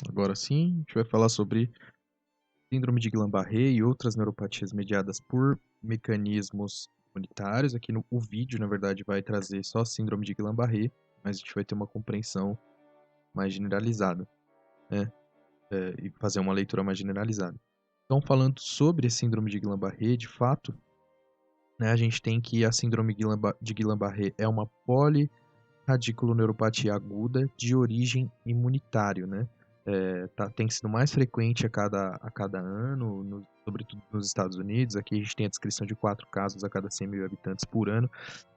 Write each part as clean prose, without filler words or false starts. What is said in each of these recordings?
Agora sim, a gente vai falar sobre síndrome de Guillain-Barré e outras neuropatias mediadas por mecanismos imunitários. Aqui no o vídeo, na verdade, vai trazer só síndrome de Guillain-Barré, mas a gente vai ter uma compreensão mais generalizada, né? E fazer uma leitura mais generalizada. Então, falando sobre a síndrome de Guillain-Barré, de fato, né, a gente tem que a síndrome de Guillain-Barré é uma polirradiculoneuropatia aguda de origem imunitário, né? Tem sido mais frequente a cada ano, sobretudo nos Estados Unidos. Aqui a gente tem a descrição de 4 casos a cada 100 mil habitantes por ano,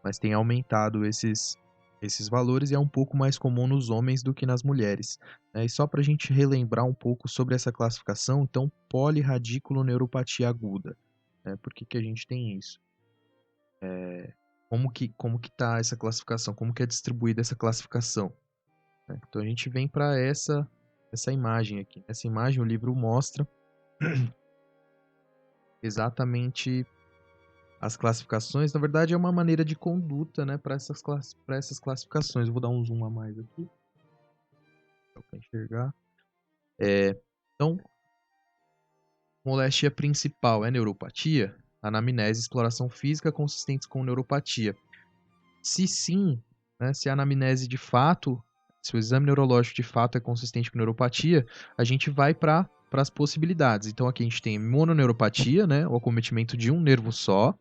mas tem aumentado esses valores e é um pouco mais comum nos homens do que nas mulheres, né? E só para a gente relembrar um pouco sobre essa classificação, então, polirradiculoneuropatia aguda, né? Por que que a gente tem isso? Como que tá essa classificação? Como que é distribuída essa classificação, né? Então a gente vem para essa imagem aqui. Essa imagem o livro mostra exatamente as classificações. Na verdade é uma maneira de conduta, né, para essas classificações. Eu vou dar um zoom a mais aqui para enxergar. Então, moléstia principal é neuropatia? Anamnese e exploração física consistentes com neuropatia. Se sim, né, se a anamnese de fato, se o exame neurológico de fato é consistente com neuropatia, a gente vai para as possibilidades. Então aqui a gente tem mononeuropatia, né, o acometimento de um nervo só,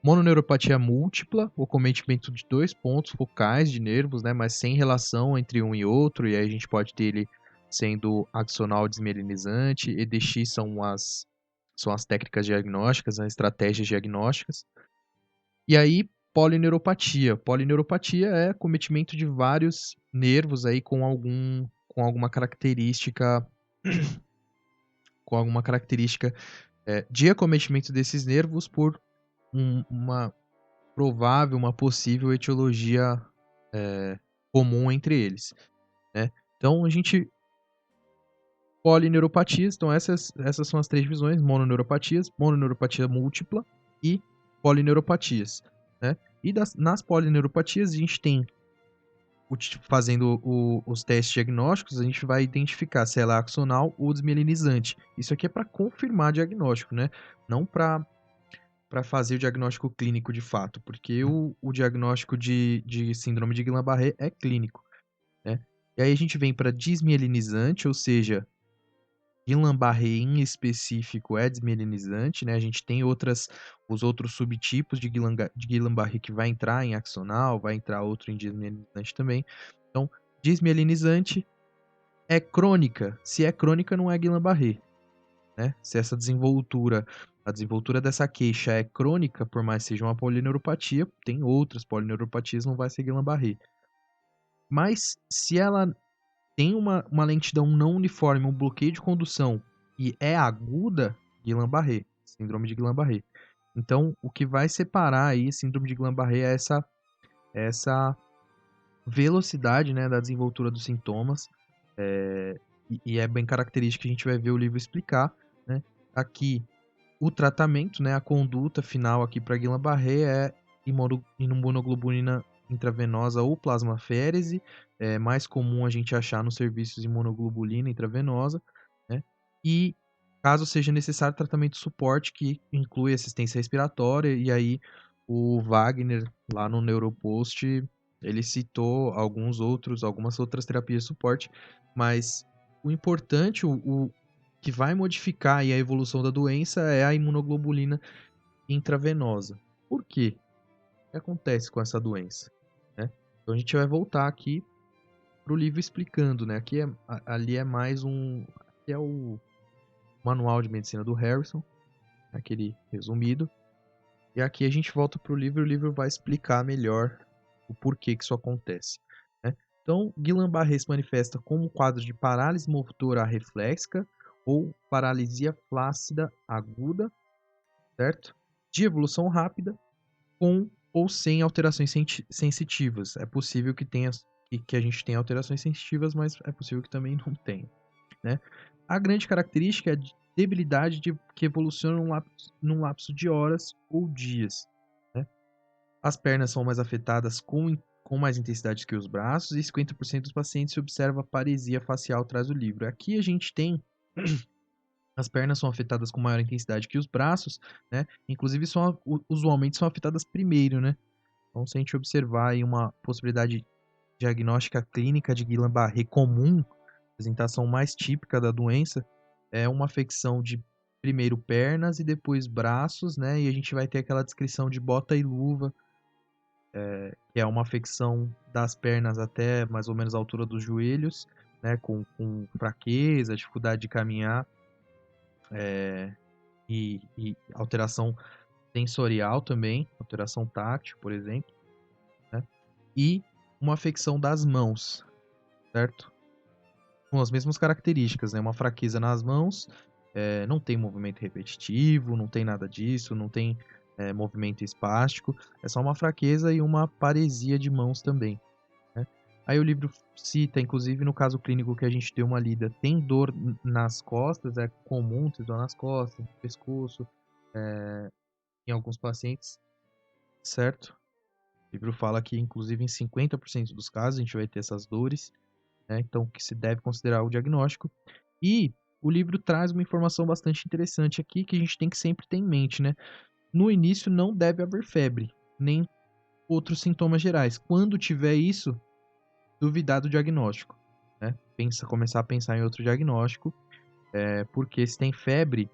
mononeuropatia múltipla, o acometimento de 2 pontos focais de nervos, né, mas sem relação entre um e outro, e aí a gente pode ter ele sendo axonal desmielinizante, EDX são as técnicas diagnósticas, as estratégias diagnósticas. E aí, polineuropatia. Polineuropatia é acometimento de vários nervos aí com alguma característica, com alguma característica de acometimento desses nervos por uma provável, uma possível etiologia comum entre eles, né? Então, a gente polineuropatias, então essas são as 3 divisões: mononeuropatias, mononeuropatia múltipla e polineuropatias, né? E nas polineuropatias a gente tem fazendo os testes diagnósticos, a gente vai identificar se ela é axonal ou desmielinizante. Isso aqui é para confirmar diagnóstico, né? Não para fazer o diagnóstico clínico de fato, porque o diagnóstico de síndrome de Guillain-Barré é clínico, né? E aí a gente vem para desmielinizante, ou seja, Guillain-Barré em específico é desmielinizante, né? A gente tem os outros subtipos de Guillain-Barré que vai entrar em axonal, vai entrar outro em desmielinizante também. Então, desmielinizante é crônica. Se é crônica, não é Guillain-Barré, né? Se a desenvoltura dessa queixa é crônica, por mais que seja uma polineuropatia, tem outras polineuropatias, não vai ser Guillain-Barré. Mas se ela tem uma lentidão não uniforme, um bloqueio de condução e é aguda, Guillain-Barré, síndrome de Guillain-Barré. Então, o que vai separar aí síndrome de Guillain-Barré é essa velocidade, né, da desenvoltura dos sintomas, e é bem característico que a gente vai ver o livro explicar, né? Aqui, o tratamento, né, a conduta final aqui para Guillain-Barré é imunoglobulina intravenosa ou plasmaférese. É mais comum a gente achar nos serviços imunoglobulina intravenosa, né? E caso seja necessário tratamento de suporte, que inclui assistência respiratória, e aí o Wagner, lá no Neuropost, ele citou algumas outras terapias de suporte, mas o importante, o que vai modificar aí a evolução da doença é a imunoglobulina intravenosa. Por quê? O que acontece com essa doença, né? Então a gente vai voltar aqui para o livro explicando, né? Ali é mais aqui é o manual de medicina do Harrison, aquele resumido. E aqui a gente volta para o livro vai explicar melhor o porquê que isso acontece, né? Então, Guillain-Barré se manifesta como um quadro de parálise motora reflexica ou paralisia flácida aguda, certo? De evolução rápida, com ou sem alterações sensitivas. É possível que a gente tenha alterações sensitivas, mas é possível que também não tenha, né? A grande característica é a debilidade que evoluciona num lapso de horas ou dias, né? As pernas são mais afetadas com com mais intensidade que os braços, e 50% dos pacientes se observa paresia facial atrás do livro. Aqui a gente tem as pernas são afetadas com maior intensidade que os braços, né? Inclusive usualmente são afetadas primeiro, né? Então, se a gente observar aí uma possibilidade diagnóstica clínica de Guillain-Barré comum, apresentação mais típica da doença, é uma afecção de primeiro pernas e depois braços, né? E a gente vai ter aquela descrição de bota e luva, que é uma afecção das pernas até mais ou menos a altura dos joelhos, né? Com fraqueza, dificuldade de caminhar, e alteração sensorial também, alteração tátil, por exemplo, né? E uma afecção das mãos, certo? Com as mesmas características, né? Uma fraqueza nas mãos, não tem movimento repetitivo, não tem nada disso, não tem movimento espástico, é só uma fraqueza e uma paresia de mãos também, né? Aí o livro cita, inclusive no caso clínico que a gente deu uma lida, tem dor nas costas, é comum ter dor nas costas, no pescoço, em alguns pacientes, certo? O livro fala que, inclusive, em 50% dos casos a gente vai ter essas dores, né? Então, que se deve considerar o diagnóstico. E o livro traz uma informação bastante interessante aqui que a gente tem que sempre ter em mente, né? No início não deve haver febre, nem outros sintomas gerais. Quando tiver isso, duvidar do diagnóstico, né? Começar a pensar em outro diagnóstico, porque se tem febre,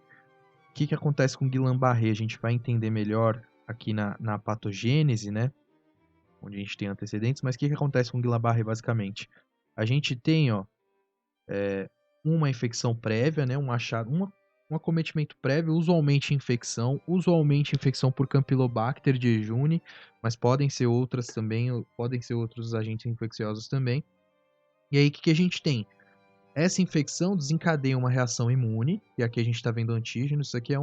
o que acontece com Guillain-Barré? A gente vai entender melhor aqui na patogênese, né? Onde a gente tem antecedentes, mas o que acontece com Guillain-Barré basicamente? A gente tem, ó, uma infecção prévia, né, um acometimento prévio, usualmente infecção por Campylobacter jejuni, mas podem ser outras também, podem ser outros agentes infecciosos também. E aí o que a gente tem? Essa infecção desencadeia uma reação imune, e aqui a gente está vendo antígeno, isso aqui é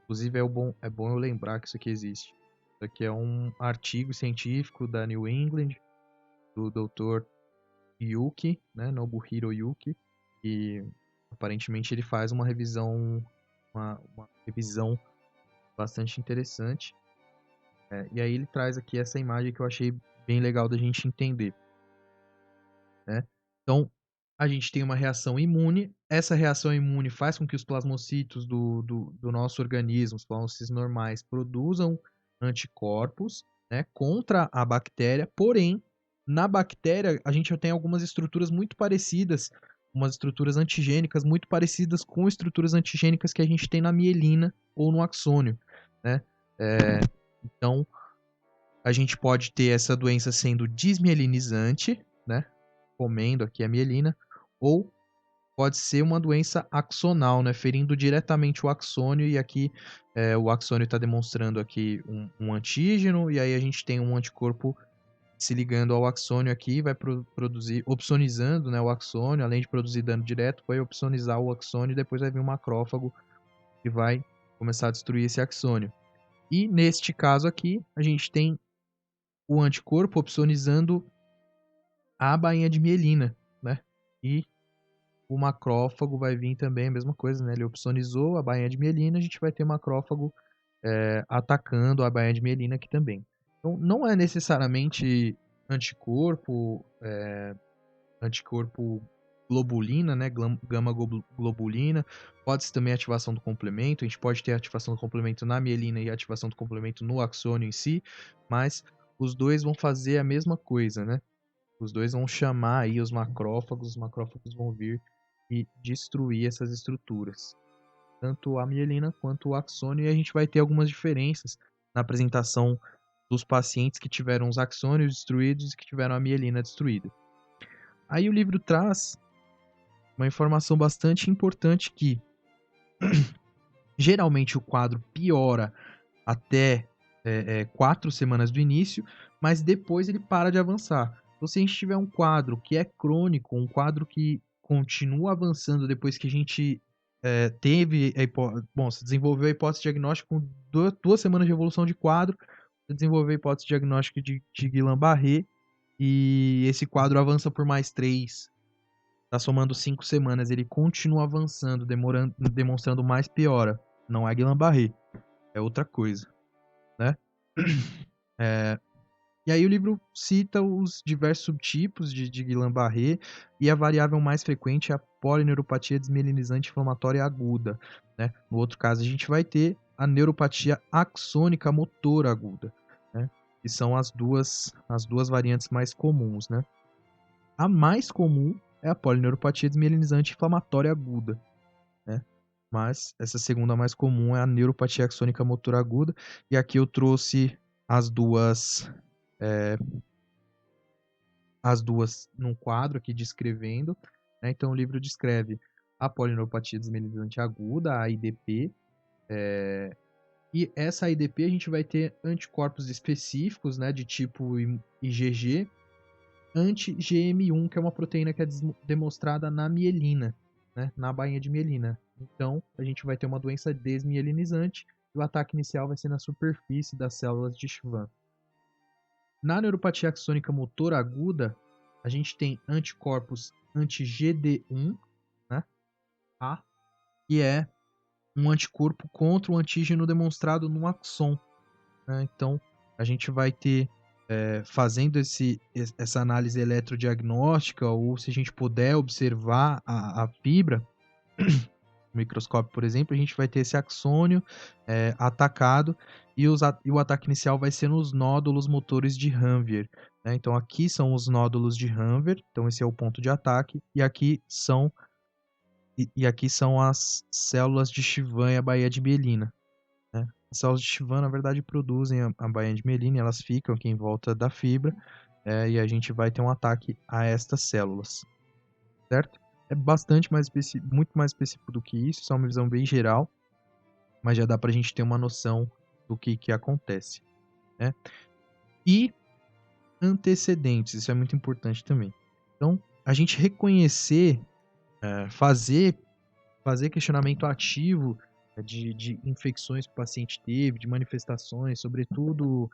inclusive é bom eu lembrar que isso aqui existe. Isso aqui é um artigo científico da New England, do Dr. Yuki, né, Nobuhiro Yuki, e aparentemente ele faz uma revisão bastante interessante. E aí ele traz aqui essa imagem que eu achei bem legal da gente entender, né? Então, a gente tem uma reação imune, essa reação imune faz com que os plasmocitos do nosso organismo, os plasmocitos normais, produzam anticorpos, né, contra a bactéria, porém, na bactéria, a gente já tem algumas estruturas muito parecidas, umas estruturas antigênicas muito parecidas com estruturas antigênicas que a gente tem na mielina ou no axônio, né? Então, a gente pode ter essa doença sendo desmielinizante, né? Comendo aqui a mielina, ou pode ser uma doença axonal, né? Ferindo diretamente o axônio, e aqui o axônio está demonstrando aqui um antígeno, e aí a gente tem um anticorpo se ligando ao axônio aqui, vai produzir, opsonizando, né, o axônio, além de produzir dano direto, vai opsonizar o axônio, e depois vai vir um macrófago que vai começar a destruir esse axônio. E neste caso aqui, a gente tem o anticorpo opsonizando a bainha de mielina, né? E o macrófago vai vir também a mesma coisa, né? Ele opsonizou a bainha de mielina, a gente vai ter macrófago atacando a bainha de mielina aqui também. Então, não é necessariamente anticorpo globulina, né? Gama globulina. Pode ser também ativação do complemento. A gente pode ter ativação do complemento na mielina e ativação do complemento no axônio em si, mas os dois vão fazer a mesma coisa, né? Os dois vão chamar aí os macrófagos vão vir e destruir essas estruturas. Tanto a mielina quanto o axônio, e a gente vai ter algumas diferenças na apresentação dos pacientes que tiveram os axônios destruídos e que tiveram a mielina destruída. Aí o livro traz uma informação bastante importante que geralmente o quadro piora até 4 semanas do início, mas depois ele para de avançar. Então, se a gente tiver um quadro que é crônico, um quadro que continua avançando depois que a gente teve se desenvolveu a hipótese diagnóstica com 2 semanas de evolução de quadro, você desenvolveu a hipótese diagnóstica de Guillain-Barré, e esse quadro avança por mais 3, tá somando 5 semanas, ele continua avançando, demonstrando mais piora. Não é Guillain-Barré, é outra coisa, né? E aí o livro cita os diversos subtipos de Guillain-Barré e a variável mais frequente é a polineuropatia desmielinizante inflamatória aguda, né? No outro caso, a gente vai ter a neuropatia axônica motora aguda, né? Que são as duas variantes mais comuns, né? A mais comum é a polineuropatia desmielinizante inflamatória aguda, né? Mas essa segunda mais comum é a neuropatia axônica motora aguda. E aqui eu trouxe as duas num quadro aqui descrevendo, né? Então o livro descreve a polineuropatia desmielinizante aguda, a AIDP, e essa AIDP a gente vai ter anticorpos específicos, né, de tipo IgG, anti-GM1, que é uma proteína que é demonstrada na mielina, né, na bainha de mielina. Então a gente vai ter uma doença desmielinizante e o ataque inicial vai ser na superfície das células de Schwann. Na neuropatia axônica motora aguda, a gente tem anticorpos anti-GD1, né? A, que é um anticorpo contra o antígeno demonstrado no axon, né? Então, a gente vai ter, fazendo essa análise eletrodiagnóstica, ou se a gente puder observar a fibra, no microscópio, por exemplo, a gente vai ter esse axônio atacado e o ataque inicial vai ser nos nódulos motores de Ranvier, né? Então aqui são os nódulos de Ranvier, então esse é o ponto de ataque, e aqui são as células de Schwann e a baía de mielina, né? As células de Schwann, na verdade, produzem a baía de mielina, e elas ficam aqui em volta da fibra, e a gente vai ter um ataque a estas células, certo? É bastante mais muito mais específico do que isso, isso é uma visão bem geral, mas já dá pra gente ter uma noção do que acontece, né? E antecedentes, isso é muito importante também. Então, a gente reconhecer, fazer questionamento ativo de infecções que o paciente teve, de manifestações, sobretudo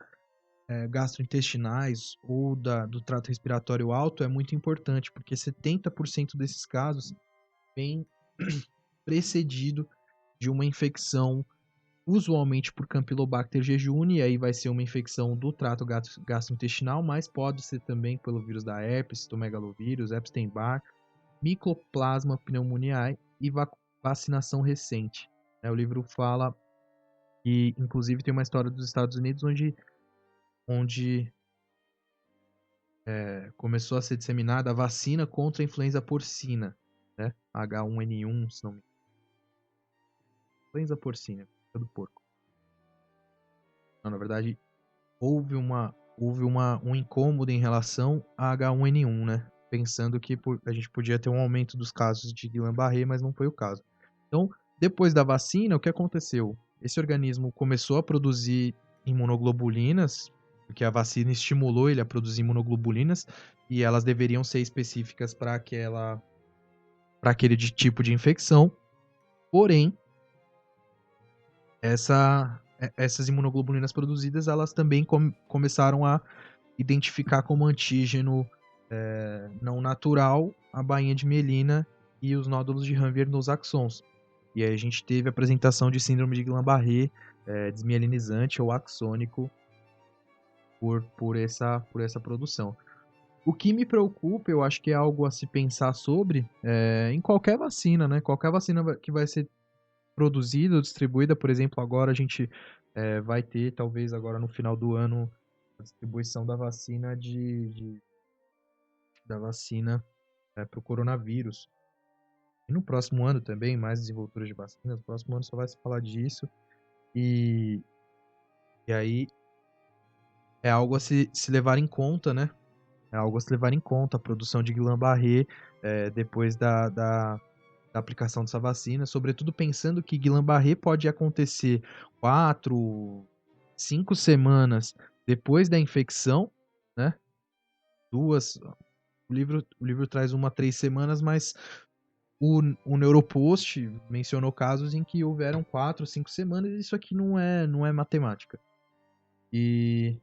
gastrointestinais ou do trato respiratório alto, é muito importante, porque 70% desses casos vem precedido de uma infecção, usualmente por Campylobacter jejuni, e aí vai ser uma infecção do trato gastrointestinal, mas pode ser também pelo vírus da herpes, citomegalovírus, Epstein-Barr, Mycoplasma pneumoniae e vacinação recente. O livro fala que, inclusive, tem uma história dos Estados Unidos onde começou a ser disseminada a vacina contra a influenza porcina, né? H1N1, se não me engano. Influenza porcina, do porco. Não, na verdade, houve um incômodo em relação a H1N1, né? Pensando que a gente podia ter um aumento dos casos de Guillain-Barré, mas não foi o caso. Então, depois da vacina, o que aconteceu? Esse organismo começou a produzir imunoglobulinas, porque a vacina estimulou ele a produzir imunoglobulinas, e elas deveriam ser específicas para aquele tipo de infecção. Porém, essas imunoglobulinas produzidas, elas também começaram a identificar como antígeno não natural a bainha de mielina e os nódulos de Ranvier nos axons. E aí a gente teve a apresentação de síndrome de Guillain-Barré desmielinizante ou axônico por essa produção. O que me preocupa, eu acho que é algo a se pensar sobre, em qualquer vacina, né? Qualquer vacina que vai ser produzida ou distribuída, por exemplo, agora a gente vai ter, talvez agora no final do ano, a distribuição da vacina para o coronavírus. E no próximo ano também, mais desenvoltura de vacinas, no próximo ano só vai se falar disso. E aí é algo a se levar em conta, né? É algo a se levar em conta, a produção de Guillain-Barré depois da aplicação dessa vacina, sobretudo pensando que Guillain-Barré pode acontecer 4, 5 semanas depois da infecção, né? O livro traz 1 a 3 semanas, mas o Neuropost mencionou casos em que houveram 4, 5 semanas, e isso aqui não é matemática. E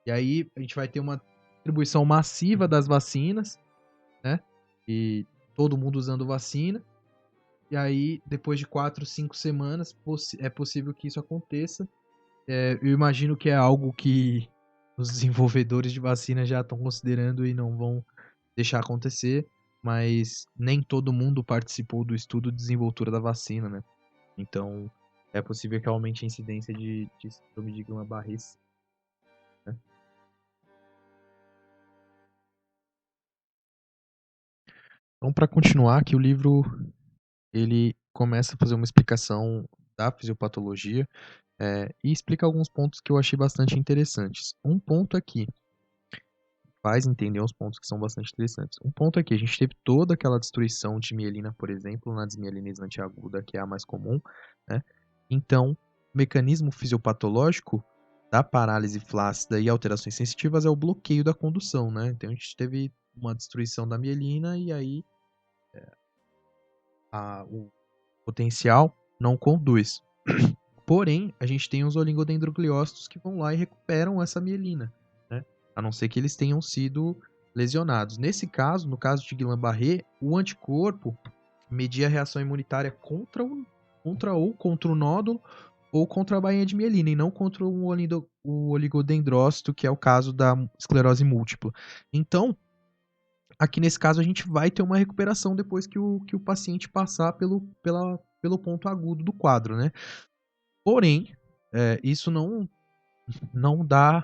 aí a gente vai ter uma distribuição massiva das vacinas, né? E todo mundo usando vacina. E aí, depois de 4, 5 semanas, é possível que isso aconteça. Eu imagino que é algo que os desenvolvedores de vacina já estão considerando e não vão deixar acontecer, mas nem todo mundo participou do estudo de desenvoltura da vacina, né? Então, é possível que aumente a incidência de síndrome de Guillain-Barré, né? Então, para continuar, aqui o livro ele começa a fazer uma explicação da fisiopatologia e explica alguns pontos que eu achei bastante interessantes. Um ponto aqui faz entender uns pontos que são bastante interessantes. Um ponto aqui, a gente teve toda aquela destruição de mielina, por exemplo, na desmielinizante aguda, que é a mais comum, né? Então, o mecanismo fisiopatológico da parálise flácida e alterações sensitivas é o bloqueio da condução, né? Então, a gente teve uma destruição da mielina e aí o potencial não conduz. Porém, a gente tem os oligodendrogliócitos que vão lá e recuperam essa mielina, né? A não ser que eles tenham sido lesionados. Nesse caso, no caso de Guillain-Barré, o anticorpo media a reação imunitária contra o nódulo ou contra a bainha de mielina, e não contra o oligodendrócito, que é o caso da esclerose múltipla. Então, aqui nesse caso, a gente vai ter uma recuperação depois que o paciente passar pelo ponto agudo do quadro, né? Porém, isso não dá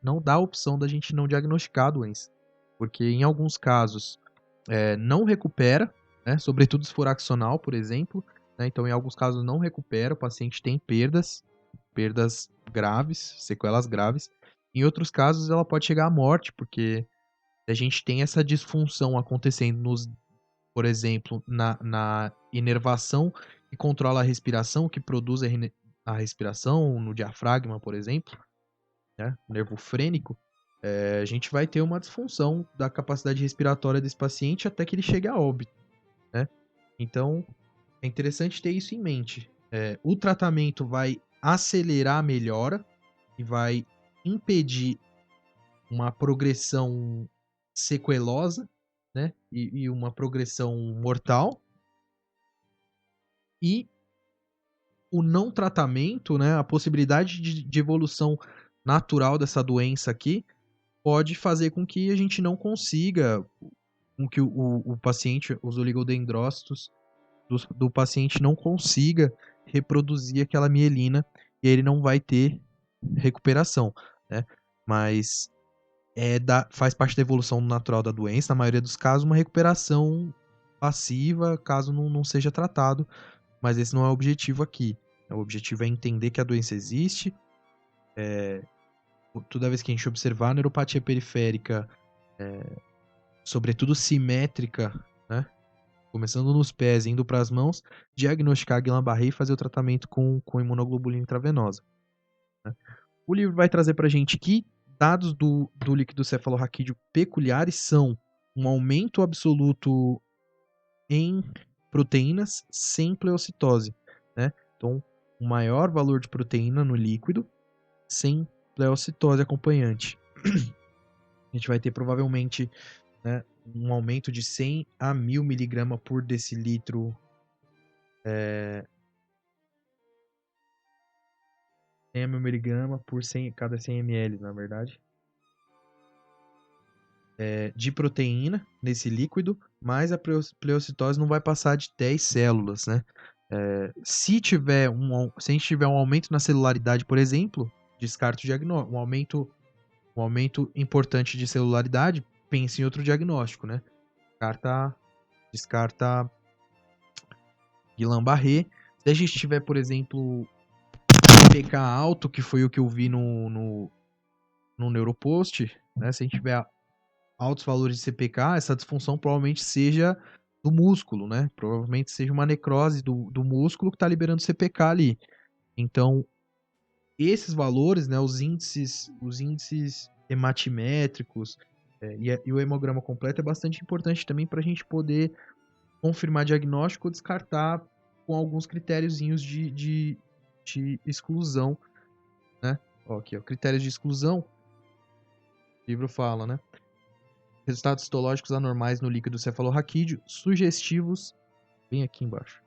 não dá a opção da gente não diagnosticar a doença, porque em alguns casos não recupera, né, sobretudo se for axonal, por exemplo, né, então em alguns casos não recupera, o paciente tem perdas graves, sequelas graves. Em outros casos ela pode chegar à morte, porque a gente tem essa disfunção acontecendo por exemplo, na inervação que controla a respiração, que produz a respiração, no diafragma, por exemplo, né, nervo frênico, a gente vai ter uma disfunção da capacidade respiratória desse paciente até que ele chegue a óbito, né? Então, é interessante ter isso em mente. O tratamento vai acelerar a melhora e vai impedir uma progressão sequelosa, né? E uma progressão mortal. E o não tratamento, né? A possibilidade de evolução natural dessa doença aqui pode fazer com que a gente não consiga, com que o paciente, os oligodendrócitos do paciente não consiga reproduzir aquela mielina e ele não vai ter recuperação, né? Mas faz parte da evolução natural da doença, na maioria dos casos, uma recuperação passiva, caso não seja tratado, mas esse não é o objetivo aqui. O objetivo é entender que a doença existe. Toda vez que a gente observar a neuropatia periférica, sobretudo simétrica, né? Começando nos pés, indo para as mãos, diagnosticar a Guillain-Barré e fazer o tratamento com imunoglobulina intravenosa, né? O livro vai trazer para a gente que dados do líquido cefalorraquídeo peculiares são um aumento absoluto em proteínas sem pleocitose, né? Então, um maior valor de proteína no líquido sem pleocitose acompanhante. A gente vai ter provavelmente, né, um aumento de 100 a 1000 miligramas por decilitro, 100 a 1000 miligramas por cada 100 ml, na verdade, de proteína nesse líquido, mas a pleocitose não vai passar de 10 células, né? Se a gente tiver um aumento na celularidade, por exemplo, descarta o diagnóstico. Um aumento importante de celularidade, pense em outro diagnóstico, né? Descarta Guillain-Barré. Se a gente tiver, por exemplo, PK alto, que foi o que eu vi no Neuropost, né? Se a gente tiver altos valores de CPK, essa disfunção provavelmente seja do músculo, né? Provavelmente seja uma necrose do músculo que está liberando CPK ali. Então, esses valores, né, os índices hematimétricos e o hemograma completo é bastante importante também para a gente poder confirmar diagnóstico ou descartar com alguns critériozinhos de exclusão, né? Ó, aqui, ó, critérios de exclusão, o livro fala, né? Resultados histológicos anormais no líquido cefalorraquídeo, sugestivos, bem aqui embaixo,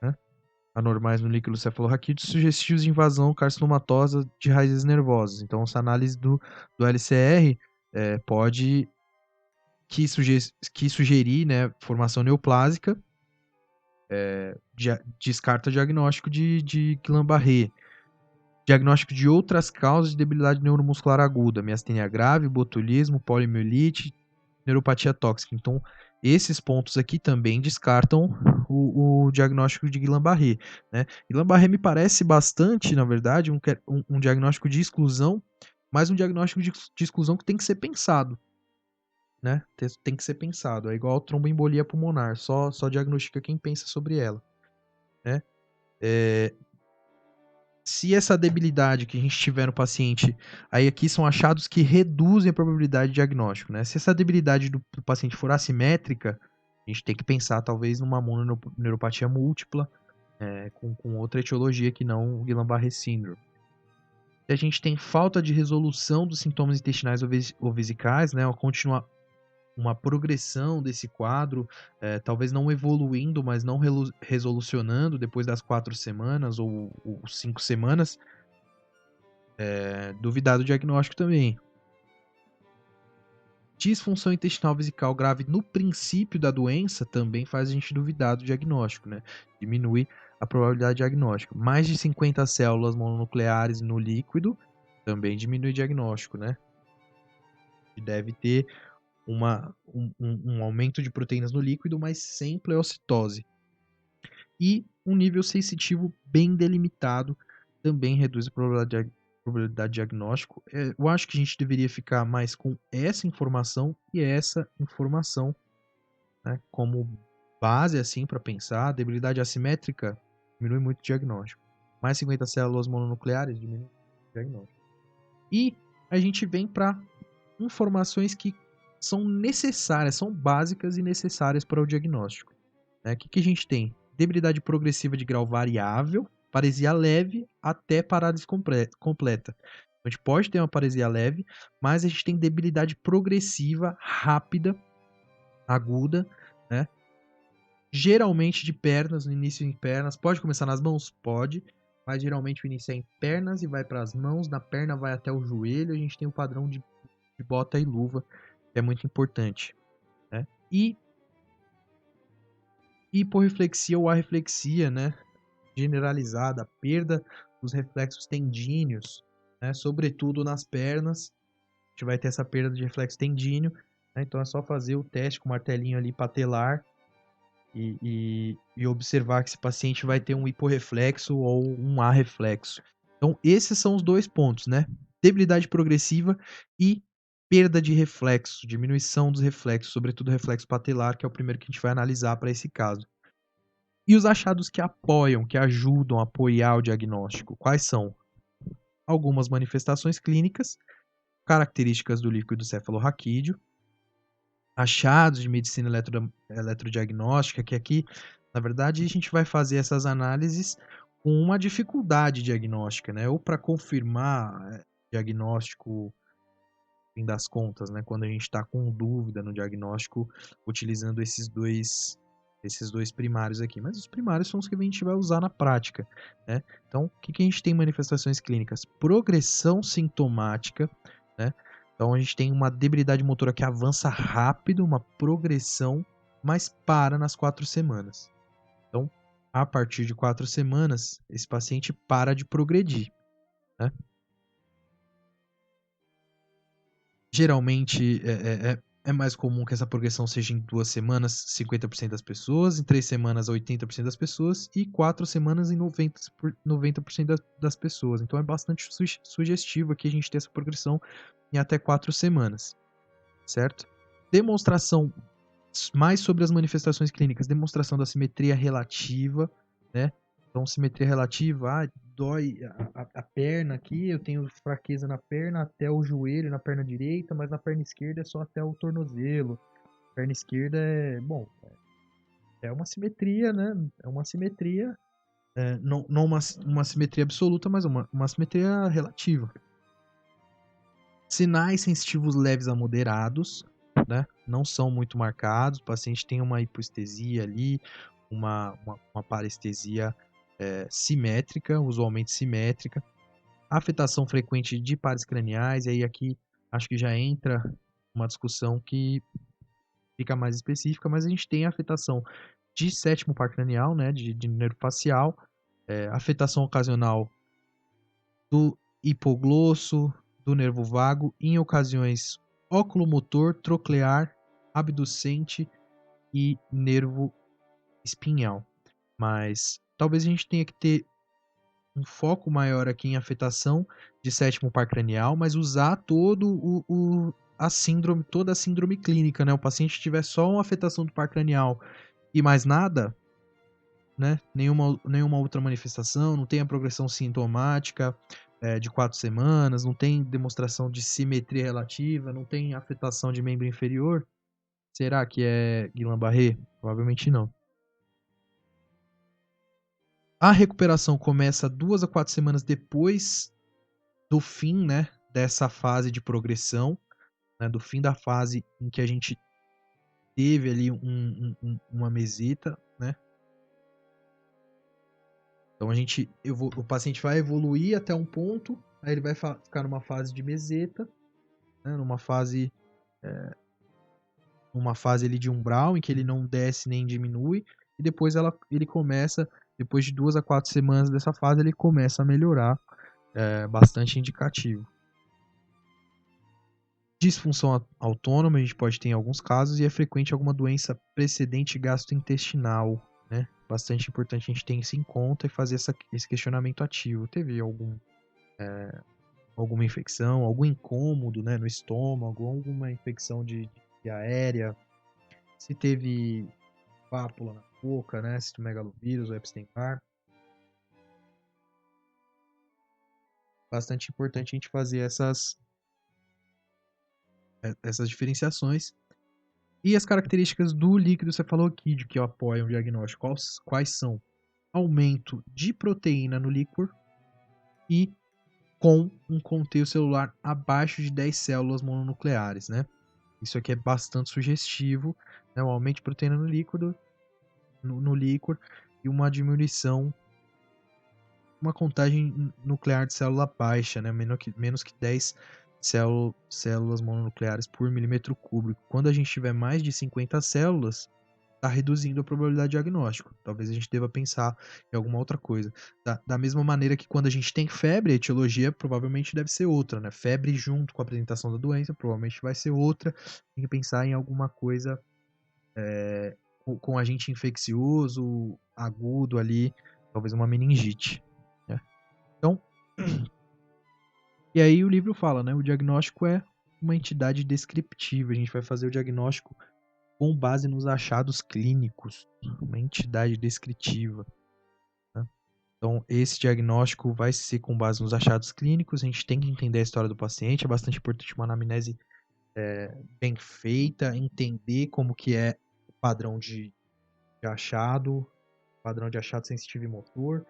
né? anormais no líquido cefalorraquídeo sugestivos de invasão carcinomatosa de raízes nervosas. Então, essa análise do LCR pode sugerir, né, formação neoplásica, descarta diagnóstico de Guillain-Barré. Diagnóstico de outras causas de debilidade neuromuscular aguda, miastenia grave, botulismo, poliomielite, neuropatia tóxica. Então, esses pontos aqui também descartam o diagnóstico de Guillain-Barré, né? Guillain-Barré me parece bastante, na verdade, um diagnóstico de exclusão, mas um diagnóstico de exclusão que tem que ser pensado, né? Tem que ser pensado. É igual a tromboembolia pulmonar, só diagnostica quem pensa sobre ela, né? Se essa debilidade que a gente tiver no paciente, aí aqui são achados que reduzem a probabilidade de diagnóstico, né? Se essa debilidade do paciente for assimétrica, a gente tem que pensar talvez numa mononeuropatia múltipla, com outra etiologia que não o Guillain-Barré síndrome. Se a gente tem falta de resolução dos sintomas intestinais ou vesicais, né? Uma progressão desse quadro, talvez não evoluindo, mas não resolucionando depois das 4 semanas ou 5 semanas, duvidar do diagnóstico também. Disfunção intestinal vesical grave no princípio da doença também faz a gente duvidar do diagnóstico, né? Diminui a probabilidade diagnóstica. Mais de 50 células mononucleares no líquido também diminui o diagnóstico, né? E deve ter um aumento de proteínas no líquido, mas sem pleocitose. E um nível sensitivo bem delimitado também reduz a probabilidade de diagnóstico. Eu acho que a gente deveria ficar mais com essa informação e essa informação, né, como base assim para pensar. A debilidade assimétrica diminui muito o diagnóstico. Mais 50 células mononucleares diminui o diagnóstico. E a gente vem para informações que são necessárias, são básicas e necessárias para o diagnóstico. O que a gente tem? Debilidade progressiva de grau variável, paresia leve até parálise completa. A gente pode ter uma paresia leve, mas a gente tem debilidade progressiva, rápida, aguda, né? Geralmente de pernas, no início em pernas. Pode começar nas mãos? Pode. Mas geralmente o início é em pernas e vai para as mãos. Na perna vai até o joelho. A gente tem o padrão de bota e luva, que é muito importante, né? E hiporreflexia ou arreflexia, né? Generalizada, perda dos reflexos tendíneos, né? Sobretudo nas pernas, a gente vai ter essa perda de reflexo tendíneo, né? Então é só fazer o teste com o martelinho ali patelar e observar que esse paciente vai ter um hiporreflexo ou um arreflexo. Então esses são os dois pontos, né? Debilidade progressiva e perda de reflexo, diminuição dos reflexos, sobretudo o reflexo patelar, que é o primeiro que a gente vai analisar para esse caso. E os achados que apoiam, que ajudam a apoiar o diagnóstico, quais são? Algumas manifestações clínicas, características do líquido cefalorraquídeo, achados de medicina eletrodiagnóstica, que aqui, na verdade, a gente vai fazer essas análises com uma dificuldade diagnóstica, né? Ou para confirmar diagnóstico, fim das contas, né? Quando a gente está com dúvida no diagnóstico, utilizando esses dois primários aqui. Mas os primários são os que a gente vai usar na prática, né? Então, o que a gente tem em manifestações clínicas? Progressão sintomática, né? Então, a gente tem uma debilidade motora que avança rápido, uma progressão, mas para nas 4 semanas. Então, a partir de 4 semanas, esse paciente para de progredir, né? Geralmente é mais comum que essa progressão seja em 2 semanas, 50% das pessoas, em 3 semanas, 80% das pessoas, e 4 semanas em 90% das pessoas. Então é bastante sugestivo aqui a gente ter essa progressão em até 4 semanas, certo? Demonstração, mais sobre as manifestações clínicas, demonstração da simetria relativa, né? Então, simetria relativa, dói a perna aqui, eu tenho fraqueza na perna até o joelho, na perna direita, mas na perna esquerda é só até o tornozelo. Perna esquerda é uma simetria, né? É uma simetria, não uma simetria absoluta, mas uma simetria relativa. Sinais sensitivos leves a moderados, né? Não são muito marcados, o paciente tem uma hipoestesia ali, uma parestesia simétrica, usualmente simétrica, afetação frequente de pares craniais, e aí aqui acho que já entra uma discussão que fica mais específica, mas a gente tem a afetação de sétimo par cranial, né, de nervo facial, afetação ocasional do hipoglosso, do nervo vago, em ocasiões oculomotor, troclear, abducente e nervo espinhal. Mas talvez a gente tenha que ter um foco maior aqui em afetação de sétimo par cranial, mas usar a síndrome, toda a síndrome clínica, né? O paciente tiver só uma afetação do par cranial e mais nada, né? Nenhuma outra manifestação, não tem a progressão sintomática de 4 semanas, não tem demonstração de simetria relativa, não tem afetação de membro inferior. Será que é Guillain-Barré? Provavelmente não. A recuperação começa 2 a 4 semanas depois do fim, né, dessa fase de progressão, né, do fim da fase em que a gente teve ali uma meseta, né? Então o paciente vai evoluir até um ponto, aí ele vai ficar numa fase de meseta, né, numa fase ali de umbral em que ele não desce nem diminui, e depois ele começa, depois de 2 a 4 semanas dessa fase, ele começa a melhorar, bastante indicativo. Disfunção autônoma a gente pode ter em alguns casos e é frequente alguma doença precedente gastrointestinal, né? Bastante importante a gente ter isso em conta e fazer esse questionamento ativo. Teve alguma infecção, algum incômodo, né, no estômago, alguma infecção de aérea, se teve pápula na boca, né, citomegalovírus ou Epstein-Barr. Bastante importante a gente fazer essas diferenciações. E as características do líquido cefalorraquídeo que apoiam o diagnóstico, quais são? Aumento de proteína no líquor e com um conteúdo celular abaixo de 10 células mononucleares, né? Isso aqui é bastante sugestivo, né? Um aumento de proteína no líquido, no líquor e uma diminuição, uma contagem nuclear de célula baixa, né? Menos que 10 células mononucleares por milímetro cúbico. Quando a gente tiver mais de 50 células, está reduzindo a probabilidade de diagnóstico. Talvez a gente deva pensar em alguma outra coisa. Da mesma maneira que quando a gente tem febre, a etiologia provavelmente deve ser outra, né? Febre junto com a apresentação da doença provavelmente vai ser outra. Tem que pensar em alguma coisa com agente infeccioso, agudo ali, talvez uma meningite, né? Então, e aí o livro fala, né? O diagnóstico é uma entidade descriptiva. A gente vai fazer o diagnóstico com base nos achados clínicos, uma entidade descritiva. Né? Então, esse diagnóstico vai ser com base nos achados clínicos, a gente tem que entender a história do paciente, é bastante importante uma anamnese bem feita, entender como que é o padrão de achado sensitivo e motor,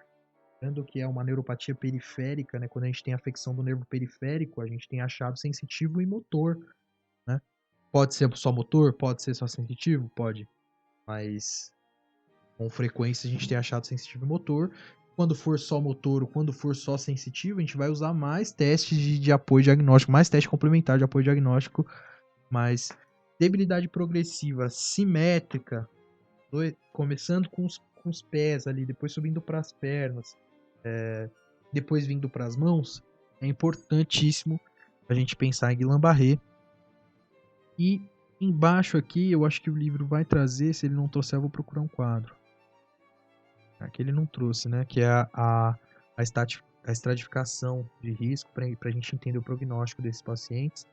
lembrando que é uma neuropatia periférica, né? Quando a gente tem afecção do nervo periférico, a gente tem achado sensitivo e motor, né? Pode ser só motor, pode ser só sensitivo, pode, mas com frequência a gente tem achado sensitivo e motor. Quando for só motor ou quando for só sensitivo, a gente vai usar mais testes de apoio diagnóstico, mais teste complementar de apoio diagnóstico, mas debilidade progressiva simétrica, começando com os pés ali, depois subindo para as pernas, depois vindo para as mãos, é importantíssimo a gente pensar em Guillain-Barré. E embaixo aqui, eu acho que o livro vai trazer, se ele não trouxer, eu vou procurar um quadro. Aqui ele não trouxe, né? Que é a estratificação de risco para a gente entender o prognóstico desses pacientes.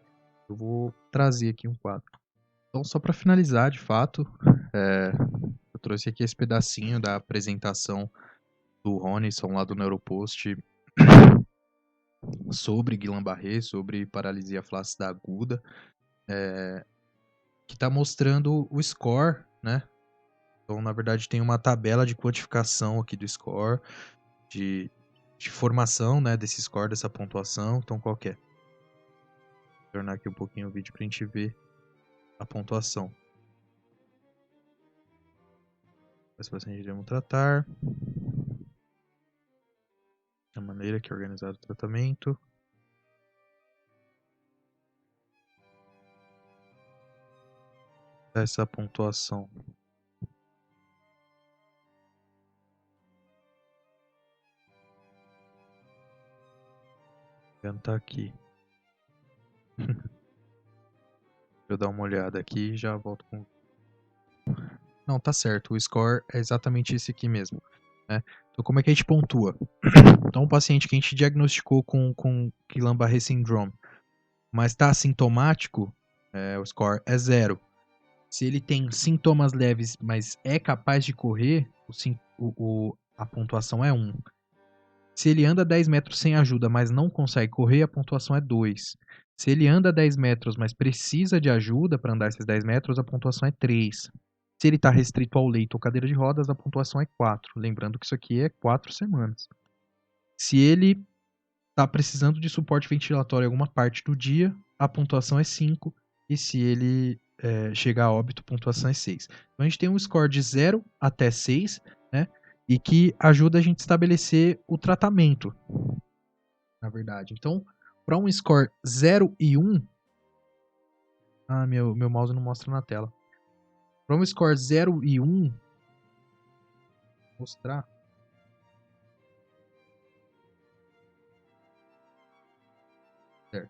Eu vou trazer aqui um quadro. Então, só para finalizar, de fato, eu trouxe aqui esse pedacinho da apresentação do Ronison lá do Neuropost sobre Guillain-Barré, sobre paralisia flácida aguda, que está mostrando o score, né? Então, na verdade, tem uma tabela de quantificação aqui do score, de formação, né, desse score, dessa pontuação. Então, qual que é? Vou tornar aqui um pouquinho o vídeo pra gente ver a pontuação. Os pacientes devem tratar. A maneira que é organizado o tratamento. Essa pontuação. Tá aqui. Deixa eu dar uma olhada aqui e já volto com... Não, tá certo. O score é exatamente esse aqui mesmo. Né? Então, como é que a gente pontua? Então, um paciente que a gente diagnosticou com Guillain-Barré Syndrome, mas está assintomático, o score é 0. Se ele tem sintomas leves, mas é capaz de correr, a pontuação é 1. Se ele anda 10 metros sem ajuda, mas não consegue correr, a pontuação é 2. Se ele anda 10 metros, mas precisa de ajuda para andar esses 10 metros, a pontuação é 3. Se ele está restrito ao leito ou cadeira de rodas, a pontuação é 4. Lembrando que isso aqui é 4 semanas. Se ele está precisando de suporte ventilatório em alguma parte do dia, a pontuação é 5. E se ele chegar a óbito, a pontuação é 6. Então a gente tem um score de 0 até 6, né? E que ajuda a gente a estabelecer o tratamento, na verdade. Então, para um score 0 e 1... Ah, meu mouse não mostra na tela. Para um score 0 e 1... Vou mostrar. Certo.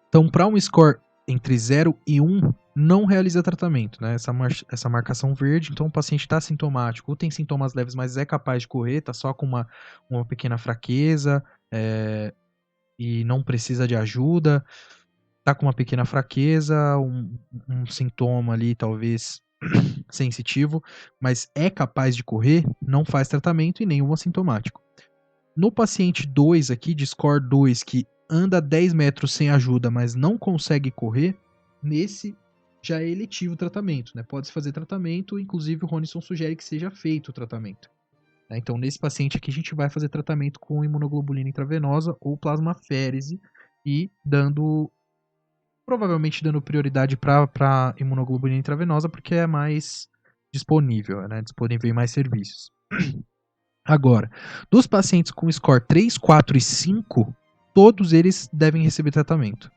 Então, para um score entre 0 e 1, não realiza tratamento, né? Essa marcação verde, então o paciente está sintomático, ou tem sintomas leves, mas é capaz de correr, está só com uma pequena fraqueza, e não precisa de ajuda, está com uma pequena fraqueza, um sintoma ali talvez sensitivo, mas é capaz de correr, não faz tratamento e nenhum assintomático. No paciente 2 aqui, de score 2, que anda 10 metros sem ajuda, mas não consegue correr, nesse já é eletivo o tratamento, né? Pode-se fazer tratamento, inclusive o Ronison sugere que seja feito o tratamento. Então, nesse paciente aqui, a gente vai fazer tratamento com imunoglobulina intravenosa ou plasmaférese e provavelmente dando prioridade para imunoglobulina intravenosa, porque é mais disponível, né? Disponível em mais serviços. Agora, dos pacientes com score 3, 4 e 5, todos eles devem receber tratamento.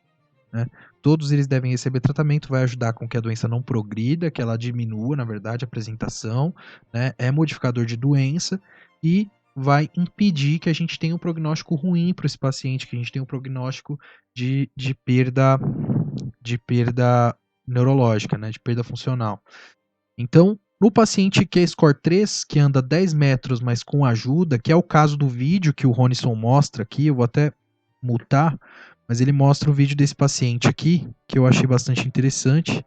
Né? Todos eles devem receber tratamento, vai ajudar com que a doença não progrida, que ela diminua, na verdade, a apresentação, né? É modificador de doença e vai impedir que a gente tenha um prognóstico ruim para esse paciente, que a gente tenha um prognóstico de perda neurológica, né? De perda funcional. Então, no paciente que é score 3, que anda 10 metros, mas com ajuda, que é o caso do vídeo que o Ronison mostra aqui, eu vou até mutar, mas ele mostra o vídeo desse paciente aqui, que eu achei bastante interessante,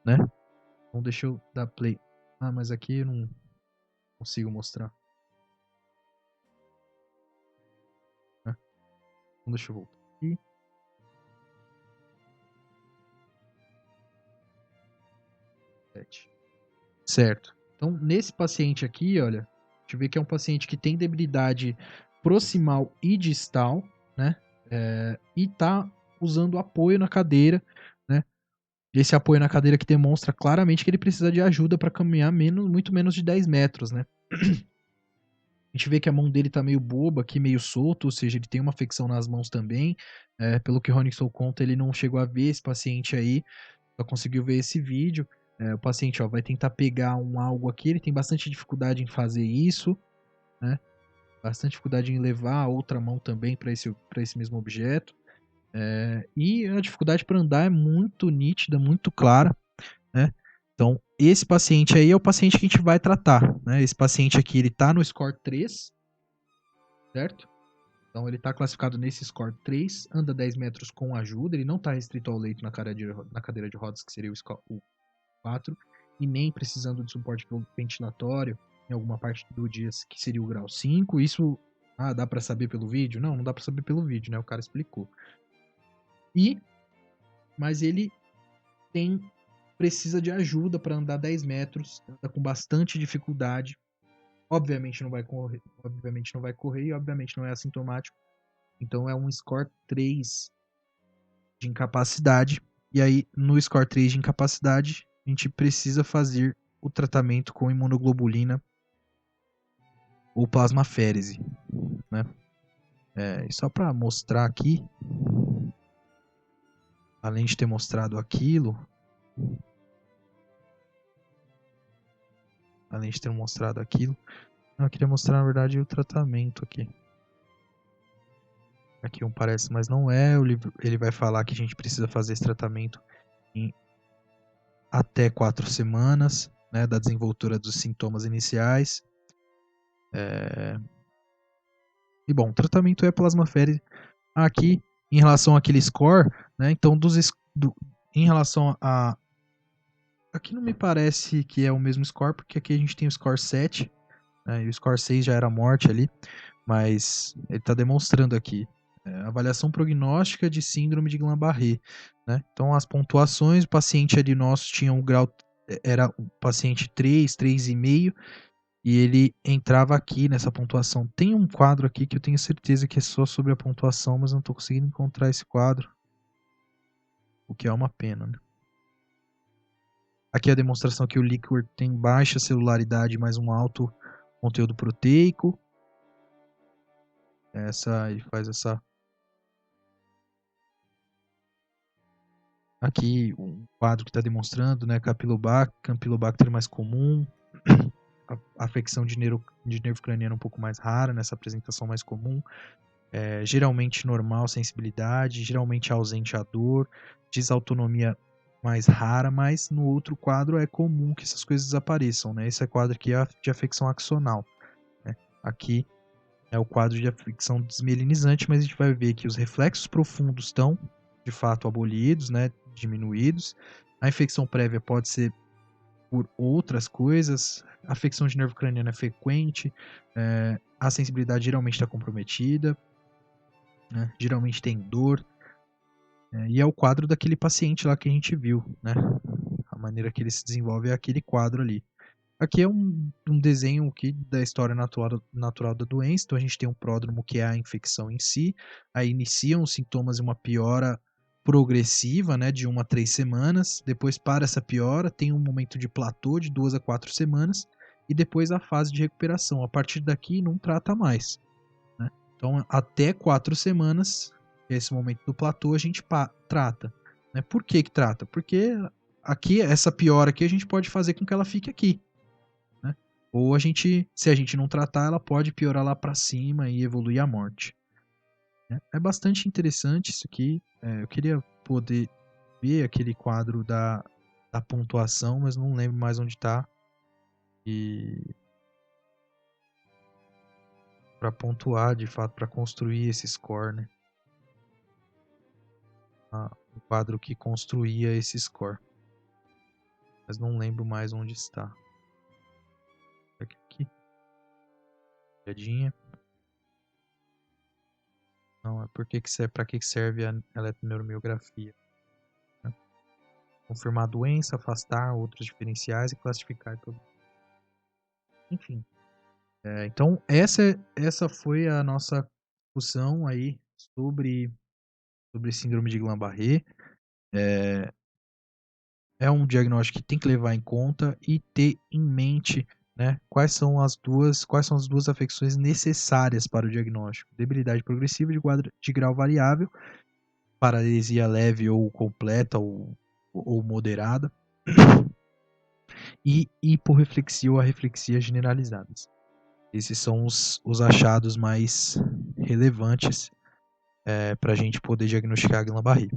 né? Então deixa eu dar play. Ah, mas aqui eu não consigo mostrar. Né? Então deixa eu voltar aqui. Certo. Então, nesse paciente aqui, olha, a gente vê que é um paciente que tem debilidade proximal e distal, né? E tá usando apoio na cadeira, né? Esse apoio na cadeira que demonstra claramente que ele precisa de ajuda para caminhar muito menos de 10 metros, né? A gente vê que a mão dele tá meio boba aqui, meio solto, ou seja, ele tem uma afecção nas mãos também. Pelo que o Ronison conta, ele não chegou a ver esse paciente aí, só conseguiu ver esse vídeo. O paciente vai tentar pegar algo aqui, ele tem bastante dificuldade em fazer isso, né? Bastante dificuldade em levar a outra mão também para esse mesmo objeto. E a dificuldade para andar é muito nítida, muito clara, né? Então, esse paciente aí é o paciente que a gente vai tratar, né? Esse paciente aqui, ele tá no score 3, certo? Então, ele está classificado nesse score 3, anda 10 metros com ajuda, ele não está restrito ao leito na cadeira de rodas, que seria o 4, e nem precisando de suporte ventilatório em alguma parte do dia, que seria o grau 5. Isso, dá para saber pelo vídeo? Não dá para saber pelo vídeo, né? O cara explicou. Mas ele precisa de ajuda para andar 10 metros, anda com bastante dificuldade. Obviamente não vai correr e obviamente não é assintomático. Então é um score 3 de incapacidade. E aí, no score 3 de incapacidade, a gente precisa fazer o tratamento com imunoglobulina ou plasmaférese, né? E só para mostrar aqui, além de ter mostrado aquilo, eu queria mostrar na verdade o tratamento aqui. Aqui um parece, mas não é. O livro ele vai falar que a gente precisa fazer esse tratamento em até 4 semanas, né, da desenvoltura dos sintomas iniciais. E bom, o tratamento é plasmafere aqui em relação àquele score, né? Então em relação a aqui não me parece que é o mesmo score, porque aqui a gente tem o score 7, né, e o score 6 já era morte ali, mas ele está demonstrando aqui avaliação prognóstica de síndrome de Guillain-Barré, né? Então as pontuações, o paciente ali nosso tinha um grau, era o paciente 3, 3,5, e ele entrava aqui nessa pontuação. Tem um quadro aqui que eu tenho certeza que é só sobre a pontuação, mas não estou conseguindo encontrar esse quadro, o que é uma pena, né? Aqui é a demonstração que o líquor tem baixa celularidade, mas um alto conteúdo proteico. Ele faz essa. Aqui um quadro que está demonstrando, né, Campylobacter mais comum, a afecção de nervo craniano um pouco mais rara nessa apresentação mais comum, geralmente normal sensibilidade, geralmente ausente a dor, desautonomia mais rara, mas no outro quadro é comum que essas coisas apareçam, né? Esse quadro aqui é de afecção axonal, né? Aqui é o quadro de afecção desmielinizante, mas a gente vai ver que os reflexos profundos estão de fato abolidos, né? Diminuídos. A infecção prévia pode ser por outras coisas, a afecção de nervo craniano é frequente, a sensibilidade geralmente está comprometida, né? Geralmente tem dor, e é o quadro daquele paciente lá que a gente viu, né? A maneira que ele se desenvolve é aquele quadro ali. Aqui é um desenho aqui da história natural da doença. Então a gente tem um pródromo que é a infecção em si. Aí iniciam os sintomas de uma piora progressiva, né, de 1 a 3 semanas. Depois para essa piora, tem um momento de platô de 2 a 4 semanas. E depois a fase de recuperação. A partir daqui não trata mais, né? Então até 4 semanas, esse momento do platô, a gente trata, né? Por que trata? Porque aqui, essa piora aqui, a gente pode fazer com que ela fique aqui. Ou se a gente não tratar, ela pode piorar lá para cima e evoluir à morte. É bastante interessante isso aqui. Eu queria poder ver aquele quadro da pontuação, mas não lembro mais onde está. E para pontuar, de fato, para construir esse score, né? O quadro que construía esse score. Mas não lembro mais onde está. Aqui. Olhadinha. Não, é para que serve a eletroneuromiografia. Né? Confirmar a doença, afastar outros diferenciais e classificar tudo. Enfim. Então, essa foi a nossa discussão aí sobre síndrome de Guillain-Barré. É um diagnóstico que tem que levar em conta e ter em mente, né, quais são as duas afecções necessárias para o diagnóstico. Debilidade progressiva de grau variável, paralisia leve ou completa ou moderada, e hiporreflexia ou arreflexia generalizadas. Esses são os achados mais relevantes para a gente poder diagnosticar a Guillain-Barré.